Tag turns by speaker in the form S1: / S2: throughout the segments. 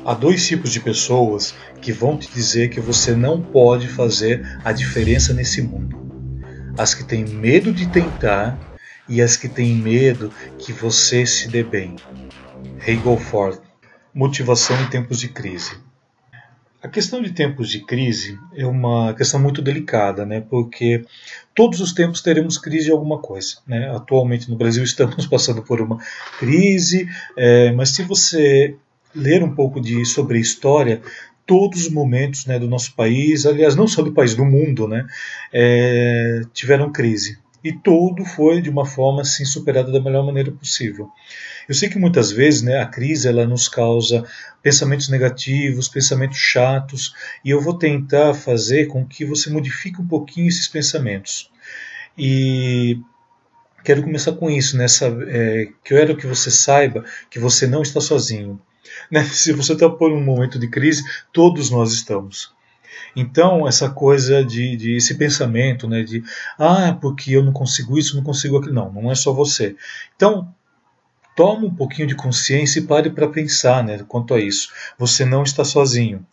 S1: Há dois tipos de pessoas que vão te dizer que você não pode fazer a diferença nesse mundo: as que têm medo de tentar e as que têm medo que você se dê bem. Hegel Ford. Motivação em tempos de crise. A questão de tempos de crise é uma questão muito delicada, né? Porque todos os tempos teremos crise de alguma coisa, né? Atualmente no Brasil estamos passando por uma crise, mas se você ler um pouco sobre a história, todos os momentos, né, do nosso país, aliás, não só do país, do mundo, né, tiveram crise. E tudo foi de uma forma assim, superado da melhor maneira possível. Eu sei que muitas vezes, né, a crise ela nos causa pensamentos negativos, pensamentos chatos, e eu vou tentar fazer com que você modifique um pouquinho esses pensamentos. E quero começar com isso, quero que você saiba que você não está sozinho. Né? Se você está por um momento de crise, todos nós estamos. Então, essa coisa de esse pensamento, né, porque eu não consigo isso, não consigo aquilo. Não, não é só você. Então, toma um pouquinho de consciência e pare para pensar, né, quanto a isso. Você não está sozinho.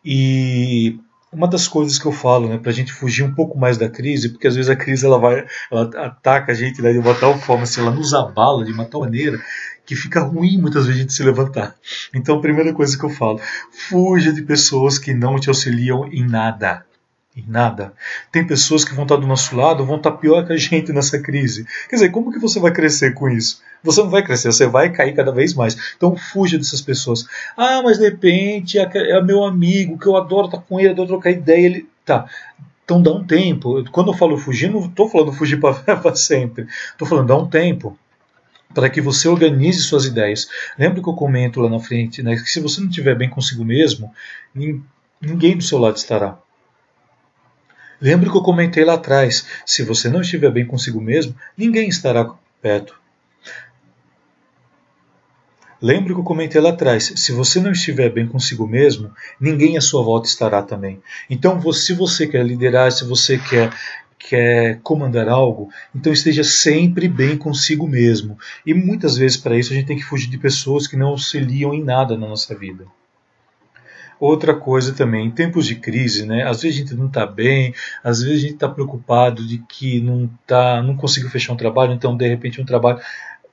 S1: E uma das coisas que eu falo, né, para a gente fugir um pouco mais da crise, porque às vezes a crise ela ataca a gente, né, de uma tal forma, assim, ela nos abala de uma tal maneira que fica ruim muitas vezes a gente se levantar. Então a primeira coisa que eu falo: fuja de pessoas que não te auxiliam em nada. Em nada. Tem pessoas que vão estar do nosso lado, vão estar pior que a gente nessa crise. Quer dizer, como que você vai crescer com isso? Você não vai crescer, você vai cair cada vez mais. Então fuja dessas pessoas. Ah, mas de repente é meu amigo, que eu adoro estar com ele, adoro trocar ideia. Ele... Tá. Então dá um tempo. Quando eu falo fugir, não estou falando fugir para sempre. Estou falando dá um tempo para que você organize suas ideias. Lembra que eu comento lá na frente, né, que se você não estiver bem consigo mesmo, ninguém do seu lado estará. Lembra que eu comentei lá atrás, se você não estiver bem consigo mesmo, ninguém estará perto. Lembra que eu comentei lá atrás, se você não estiver bem consigo mesmo, ninguém à sua volta estará também. Então, se você quer liderar, se você quer comandar algo, então esteja sempre bem consigo mesmo. E muitas vezes para isso a gente tem que fugir de pessoas que não auxiliam em nada na nossa vida. Outra coisa também, em tempos de crise, né, às vezes a gente não está bem, às vezes a gente está preocupado de que não conseguiu fechar um trabalho, então de repente um trabalho,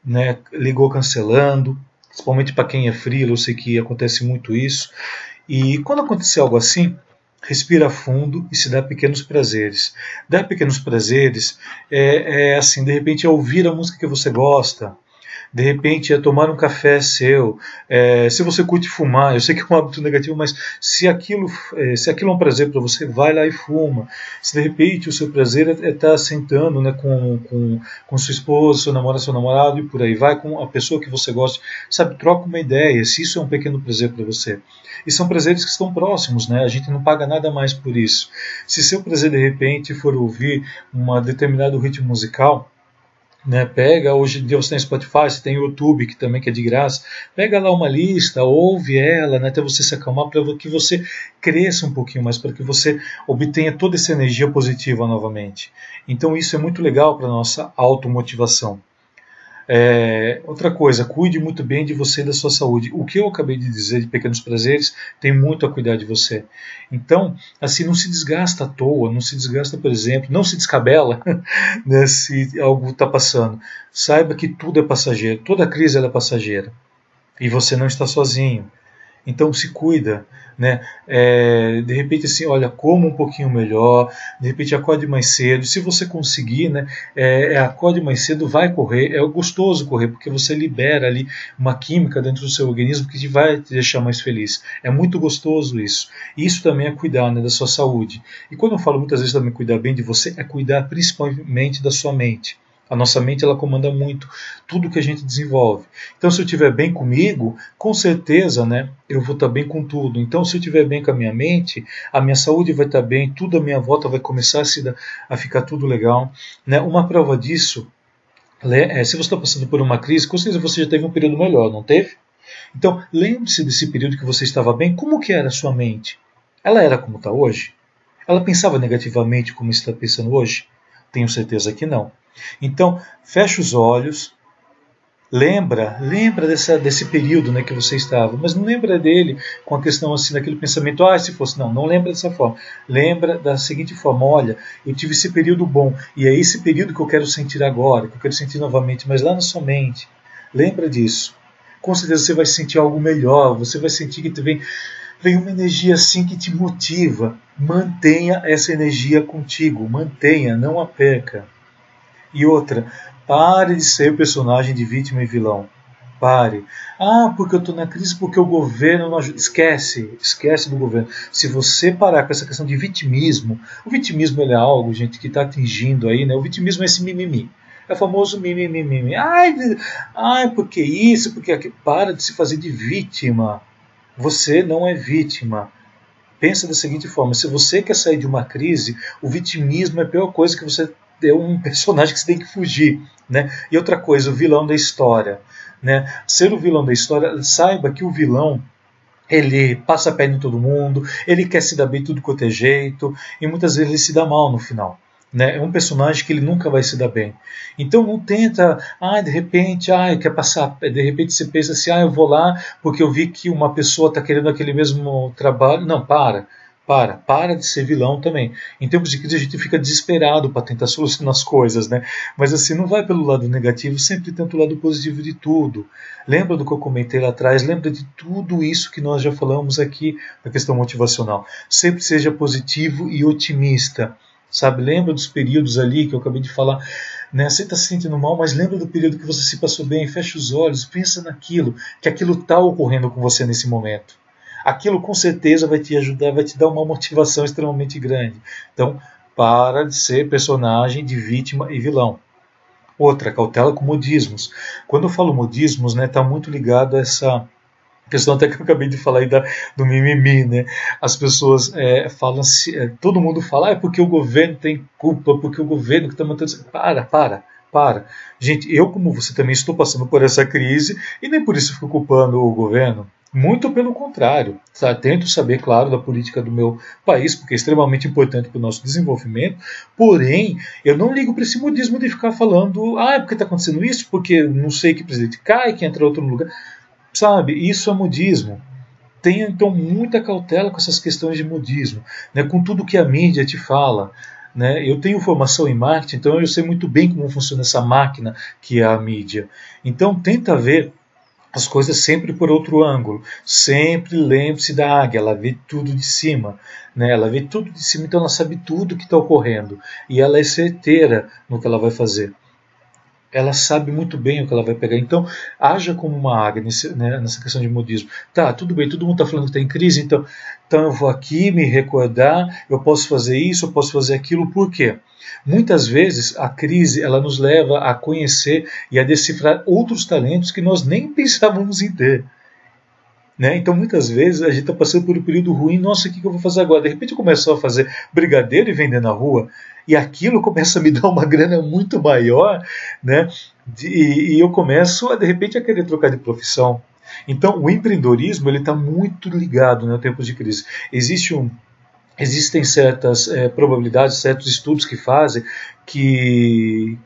S1: né, ligou cancelando, principalmente para quem é freelancer, eu sei que acontece muito isso. E quando acontecer algo assim, respira fundo e se dá pequenos prazeres. Dar pequenos prazeres assim, de repente é ouvir a música que você gosta, de repente é tomar um café seu, se você curte fumar, eu sei que é um hábito negativo, mas se aquilo é um prazer para você, vai lá e fuma. Se de repente o seu prazer é estar sentando, né, com sua esposa, seu namorado e por aí vai, com a pessoa que você gosta, sabe, troca uma ideia, se isso é um pequeno prazer para você. E são prazeres que estão próximos, né? A gente não paga nada mais por isso. Se seu prazer de repente for ouvir um determinado ritmo musical, né, pega, hoje em dia você tem Spotify, você tem YouTube que também que é de graça, pega lá uma lista, ouve ela, né, até você se acalmar, para que você cresça um pouquinho mais, para que você obtenha toda essa energia positiva novamente. Então isso é muito legal para a nossa automotivação. Outra coisa, cuide muito bem de você e da sua saúde. O que eu acabei de dizer de pequenos prazeres tem muito a cuidar de você. Então, assim, não se desgasta à toa, não se desgasta, por exemplo, não se descabela, né, se algo está passando. Saiba que tudo é passageiro, toda crise é passageira. E você não está sozinho. Então se cuida, né? De repente assim, olha, coma um pouquinho melhor, de repente acorde mais cedo, se você conseguir, né, acorde mais cedo, vai correr, é gostoso correr, porque você libera ali uma química dentro do seu organismo que vai te deixar mais feliz, é muito gostoso isso, e isso também é cuidar, né, da sua saúde, e quando eu falo muitas vezes também cuidar bem de você, é cuidar principalmente da sua mente. A nossa mente ela comanda muito tudo que a gente desenvolve. Então, se eu estiver bem comigo, com certeza, né, eu vou estar bem com tudo. Então, se eu estiver bem com a minha mente, a minha saúde vai estar bem, tudo à minha volta vai começar a ficar tudo legal. Né? Uma prova disso, se você está passando por uma crise, com certeza você já teve um período melhor, não teve? Então, lembre-se desse período que você estava bem, como que era a sua mente? ela era como está hoje? Ela pensava negativamente como está pensando hoje? Tenho certeza que não. Então, fecha os olhos, lembra desse período, né, que você estava, mas não lembra dele com a questão assim, daquele pensamento, se fosse, não lembra dessa forma. Lembra da seguinte forma, olha, eu tive esse período bom, e é esse período que eu quero sentir agora, que eu quero sentir novamente, mas lá na sua mente. Lembra disso. Com certeza você vai sentir algo melhor, você vai sentir que vem uma energia assim que te motiva. Mantenha essa energia contigo, mantenha, não a perca. E outra, pare de ser personagem de vítima e vilão. Pare. Porque eu estou na crise porque o governo não ajuda. Esquece do governo. Se você parar com essa questão de vitimismo, o vitimismo ele é algo, gente, que está atingindo aí, né? O vitimismo é esse mimimi. É o famoso mimimi. Porque isso, porque aquilo. Para de se fazer de vítima. Você não é vítima. Pensa da seguinte forma, se você quer sair de uma crise, o vitimismo é a pior coisa que você é um personagem que você tem que fugir. Né? E outra coisa, o vilão da história. Né? Ser o vilão da história, saiba que o vilão, ele passa a perna em todo mundo, ele quer se dar bem tudo quanto é jeito, e muitas vezes ele se dá mal no final. Né? É um personagem que ele nunca vai se dar bem. Então não tenta, de repente, quer passar, de repente você pensa assim, eu vou lá porque eu vi que uma pessoa está querendo aquele mesmo trabalho. Não, para de ser vilão também. Em tempos de crise a gente fica desesperado para tentar solucionar as coisas, né? Mas assim, não vai pelo lado negativo, sempre tenta o lado positivo de tudo. Lembra do que eu comentei lá atrás, lembra de tudo isso que nós já falamos aqui na questão motivacional. Sempre seja positivo e otimista. Sabe, lembra dos períodos ali que eu acabei de falar, né? Você está se sentindo mal, mas lembra do período que você se passou bem, fecha os olhos, pensa naquilo, que aquilo está ocorrendo com você nesse momento. Aquilo com certeza vai te ajudar, vai te dar uma motivação extremamente grande. Então, para de ser personagem de vítima e vilão. Outra, cautela com modismos. Quando eu falo modismos, né, está muito ligado a essa questão até que eu acabei de falar aí do mimimi, né? As pessoas falam, todo mundo fala, é porque o governo tem culpa, porque o governo que está mantendo... Para. Gente, eu como você também estou passando por essa crise e nem por isso fico culpando o governo. Muito pelo contrário. Tento saber, claro, da política do meu país, porque é extremamente importante para o nosso desenvolvimento, porém, eu não ligo para esse modismo de ficar falando, é porque está acontecendo isso, porque não sei que presidente cai, que entra outro no lugar. Sabe, isso é modismo. Tenha então muita cautela com essas questões de modismo, né, com tudo que a mídia te fala. Né? Eu tenho formação em marketing, então eu sei muito bem como funciona essa máquina que é a mídia. Então tenta ver as coisas sempre por outro ângulo. Sempre lembre-se da águia, ela vê tudo de cima. Né? Ela vê tudo de cima, então ela sabe tudo o que está ocorrendo. E ela é certeira no que ela vai fazer. Ela sabe muito bem o que ela vai pegar. Então, haja como uma águia nessa questão de modismo. Tudo bem, todo mundo está falando que está em crise, então eu vou aqui me recordar, eu posso fazer isso, eu posso fazer aquilo. Por quê? Muitas vezes a crise ela nos leva a conhecer e a decifrar outros talentos que nós nem pensávamos em ter. Né? Então muitas vezes a gente está passando por um período ruim, nossa, o que eu vou fazer agora? De repente eu começo a fazer brigadeiro e vender na rua, e aquilo começa a me dar uma grana muito maior, né? E eu começo de repente a querer trocar de profissão. Então o empreendedorismo está muito ligado no tempo de crise. Existem certas probabilidades, certos estudos que fazem que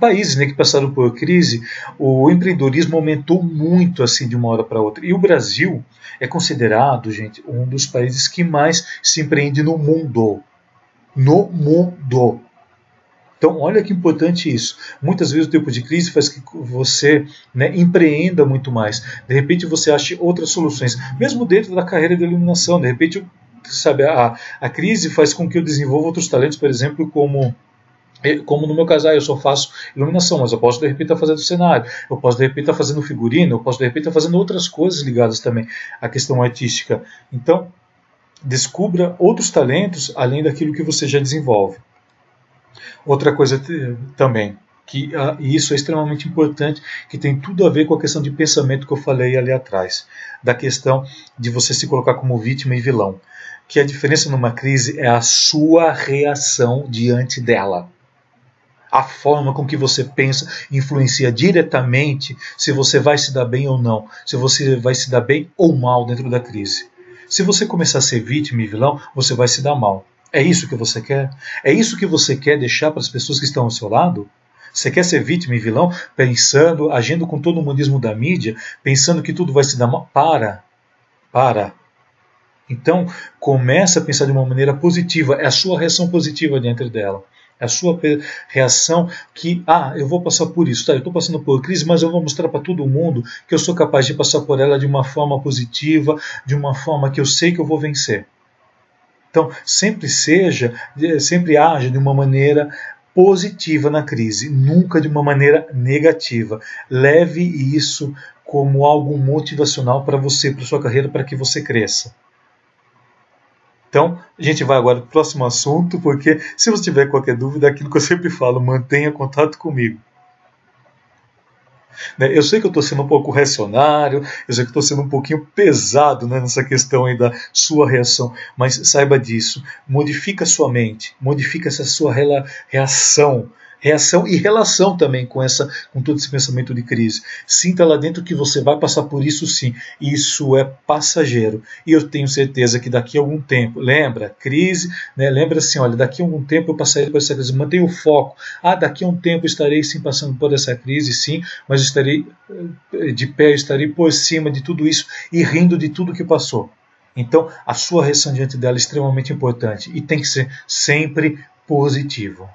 S1: países, né, que passaram por crise, o empreendedorismo aumentou muito assim de uma hora para outra. E o Brasil é considerado, gente, um dos países que mais se empreende no mundo. No mundo. Então, olha que importante isso. Muitas vezes o tempo de crise faz que você, né, empreenda muito mais. De repente você ache outras soluções, mesmo dentro da carreira de iluminação. De repente, a crise faz com que eu desenvolva outros talentos, por exemplo, como no meu caso, eu só faço iluminação, mas eu posso de repente estar fazendo cenário, eu posso de repente estar fazendo figurino, eu posso de repente estar fazendo outras coisas ligadas também à questão artística. Então, descubra outros talentos além daquilo que você já desenvolve. Outra coisa também, e isso é extremamente importante, que tem tudo a ver com a questão de pensamento que eu falei ali atrás, da questão de você se colocar como vítima e vilão. Que a diferença numa crise é a sua reação diante dela. A forma com que você pensa influencia diretamente se você vai se dar bem ou não, se você vai se dar bem ou mal dentro da crise. Se você começar a ser vítima e vilão, você vai se dar mal. É isso que você quer? É isso que você quer deixar para as pessoas que estão ao seu lado? Você quer ser vítima e vilão, pensando, agindo com todo o modismo da mídia, pensando que tudo vai se dar mal? Para. Então, comece a pensar de uma maneira positiva. É a sua reação positiva dentro dela. É a sua reação que, eu vou passar por isso, eu estou passando por crise, mas eu vou mostrar para todo mundo que eu sou capaz de passar por ela de uma forma positiva, de uma forma que eu sei que eu vou vencer. Então, sempre haja de uma maneira positiva na crise, nunca de uma maneira negativa. Leve isso como algo motivacional para você, para sua carreira, para que você cresça. Então, a gente vai agora para o próximo assunto, porque se você tiver qualquer dúvida, é aquilo que eu sempre falo, mantenha contato comigo. Eu sei que eu estou sendo um pouco reacionário, eu sei que estou sendo um pouquinho pesado, nessa questão aí da sua reação, mas saiba disso, modifica a sua mente, modifica essa sua reação e relação também com todo esse pensamento de crise. Sinta lá dentro que você vai passar por isso sim, isso é passageiro, e eu tenho certeza que daqui a algum tempo, lembra, crise, lembra assim, olha, daqui a algum tempo eu passarei por essa crise, mantenha o foco, daqui a um tempo eu estarei sim passando por essa crise, sim, mas estarei de pé, estarei por cima de tudo isso e rindo de tudo que passou. Então, a sua reação diante dela é extremamente importante e tem que ser sempre positivo.